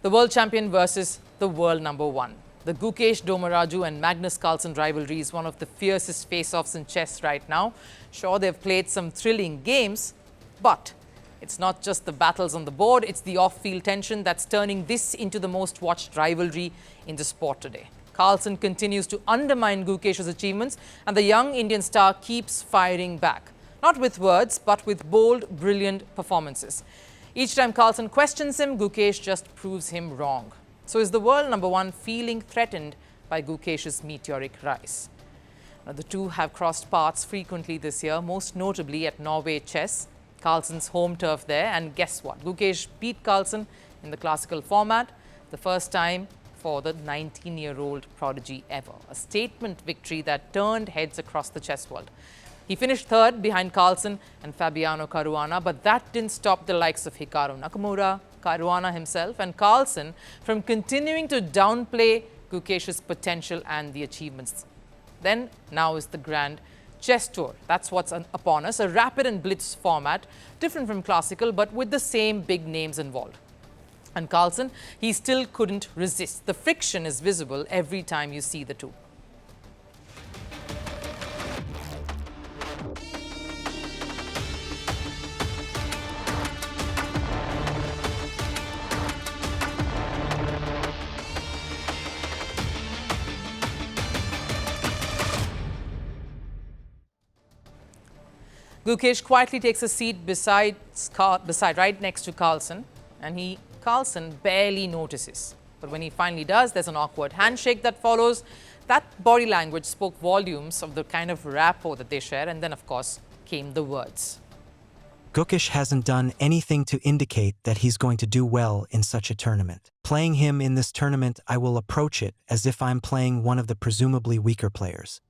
The world champion versus the world number one. The Gukesh, Dommaraju and Magnus Carlson rivalry is one of the fiercest face-offs in chess right now. Sure, they've played some thrilling games, but it's not just the battles on the board, it's the off-field tension that's turning this into the most watched rivalry in the sport today. Carlson continues to undermine Gukesh's achievements and the young Indian star keeps firing back. Not with words, but with bold, brilliant performances. Each time Carlson questions him, Gukesh just proves him wrong. So is the world number one feeling threatened by Gukesh's meteoric rise? Now, the two have crossed paths frequently this year, most notably at Norway Chess, Carlson's home turf there. And guess what? Gukesh beat Carlson in the classical format, the first time for the 19-year-old prodigy ever. A statement victory that turned heads across the chess world. He finished third behind Carlson and Fabiano Caruana, but that didn't stop the likes of Hikaru Nakamura, Caruana himself and Carlson from continuing to downplay Gukesh's potential and the achievements. Then, now is the Grand Chess Tour. That's what's upon us, a rapid and blitz format, different from classical, but with the same big names involved. And Carlson, he still couldn't resist. The friction is visible every time you see the two. Gukesh quietly takes a seat beside right next to Carlson, and Carlson barely notices. But when he finally does, there's an awkward handshake that follows. That body language spoke volumes of the kind of rapport that they share, and then, of course, came the words. Gukesh hasn't done anything to indicate that he's going to do well in such a tournament. Playing him in this tournament, I will approach it as if I'm playing one of the presumably weaker players.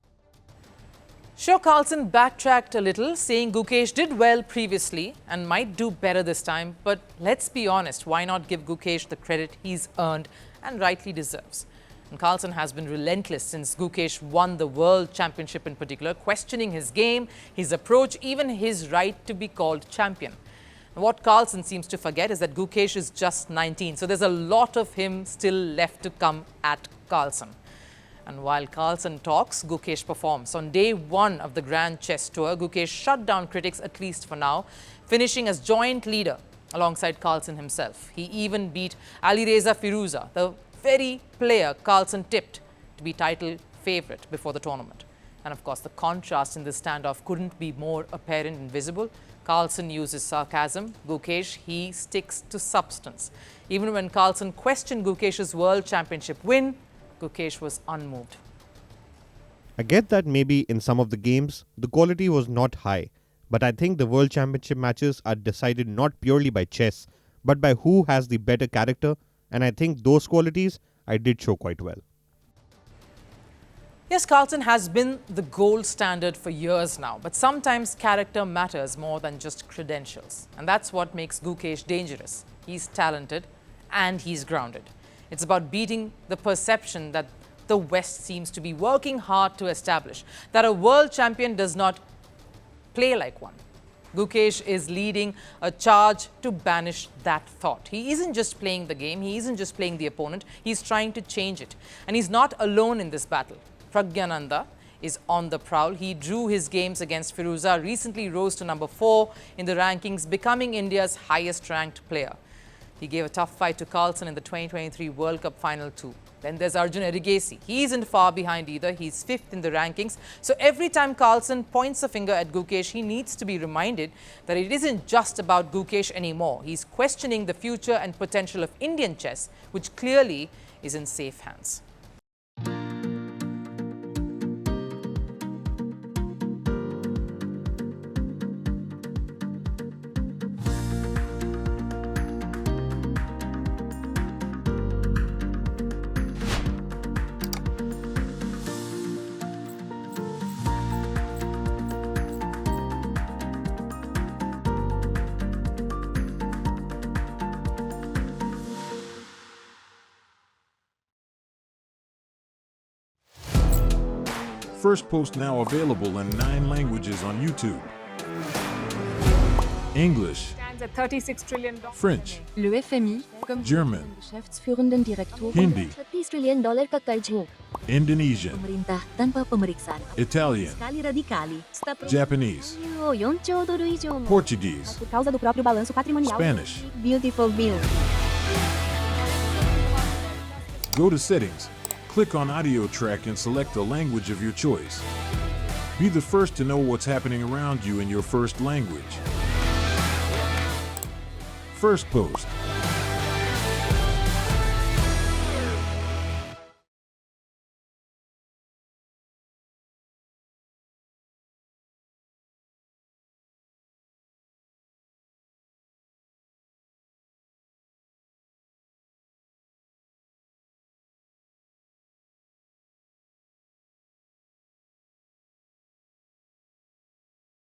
Sure, Carlson backtracked a little, saying Gukesh did well previously and might do better this time. But let's be honest, why not give Gukesh the credit he's earned and rightly deserves? And Carlson has been relentless since Gukesh won the World Championship in particular, questioning his game, his approach, even his right to be called champion. And what Carlson seems to forget is that Gukesh is just 19, so there's a lot of him still left to come at Carlson. And while Carlson talks, Gukesh performs. On day one of the Grand Chess Tour, Gukesh shut down critics, at least for now, finishing as joint leader alongside Carlson himself. He even beat Alireza Firuza, the very player Carlson tipped to be title favourite before the tournament. And of course, the contrast in this standoff couldn't be more apparent and visible. Carlson uses sarcasm. Gukesh, he sticks to substance. Even when Carlson questioned Gukesh's World Championship win, Gukesh was unmoved. I get that maybe in some of the games, the quality was not high, but I think the World Championship matches are decided not purely by chess, but by who has the better character, and I think those qualities I did show quite well. Yes, Carlson has been the gold standard for years now, but sometimes character matters more than just credentials. And that's what makes Gukesh dangerous. He's talented and he's grounded. It's about beating the perception that the West seems to be working hard to establish, that a world champion does not play like one. Gukesh is leading a charge to banish that thought. He isn't just playing the game, he isn't just playing the opponent, he's trying to change it. And he's not alone in this battle. Praggnanandhaa is on the prowl. He drew his games against Firuza, recently rose to number 4 in the rankings, becoming India's highest ranked player. He gave a tough fight to Carlson in the 2023 World Cup Final too. Then there's Arjun Erigaisi. He isn't far behind either. He's 5th in the rankings. So every time Carlson points a finger at Gukesh, he needs to be reminded that it isn't just about Gukesh anymore. He's questioning the future and potential of Indian chess, which clearly is in safe hands. Firstpost now available in 9 languages on YouTube. English, $36 trillion. French, Le FMI, comme German, Geschäftsführenden Direktoren, Hindi, $30 trillion ka karjo. Indonesian, Pemerintah tanpa pemeriksaan. Italian, Kali radikali. Stop. Japanese, $4 trilhão idioma. Portuguese, Por causa do próprio balanço patrimonial. Spanish. Beautiful bill. Go to Settings, click on Audio Track and select the language of your choice. Be the first to know what's happening around you in your first language. Firstpost.